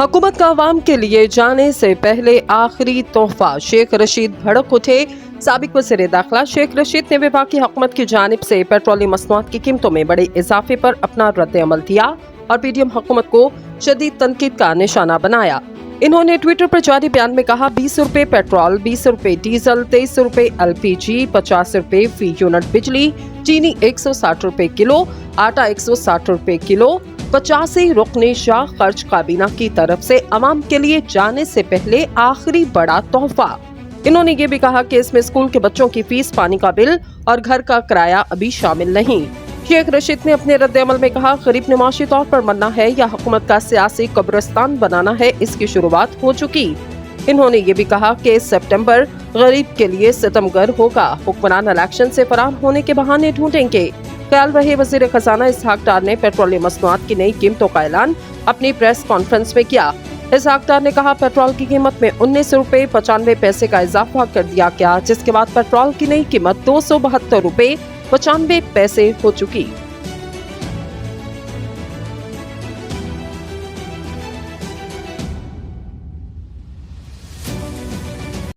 हुकूमत का अवाम के लिए जाने से पहले आखिरी तोहफा, शेख रशीद भड़क उठे। साबिक वज़ीर दाखिला शेख रशीद ने वफाकी हुकूमत की जानिब से पेट्रोलियम मसनूआत की कीमतों में बड़े इजाफे पर अपना रद्द अमल दिया और पीडीएम हुकूमत को शदीद तनकीद का निशाना बनाया। इन्होंने ट्विटर पर जारी बयान में कहा, 20 रुपए पेट्रोल, 20 रुपए डीजल, 23 रुपए LPG, 50 रुपए फी यूनिट बिजली, चीनी 160 रुपए किलो, आटा 160 रुपए किलो, 85 रुकने शाह खर्च काबीना की तरफ से अवाम के लिए जाने से पहले आखिरी बड़ा तोहफा। इन्होंने ये भी कहा कि इसमें स्कूल के बच्चों की फीस, पानी का बिल और घर का किराया अभी शामिल नहीं। शेख रशीद ने अपने रद्द अमल में कहा, गरीब ने माशी तौर पर मरना है या हुकूमत का सियासी कब्रिस्तान बनाना है, इसकी शुरुआत हो चुकी। इन्होंने ये भी कहा कि सितंबर गरीब के लिए सितमगर होगा। हुक्मरान इलेक्शन से फरार होने के बहाने ढूंढेंगे। ख्याल रहे वजीर खजाना इसहाक डार ने पेट्रोलियम मसनूआत की नई कीमतों का ऐलान अपनी प्रेस कॉन्फ्रेंस में किया। इसहाक डार ने कहा, पेट्रोल की कीमत में 19 रुपए 95 पैसे का इजाफा कर दिया गया, जिसके बाद पेट्रोल की नई कीमत 272 रुपए 95 पैसे हो चुकी।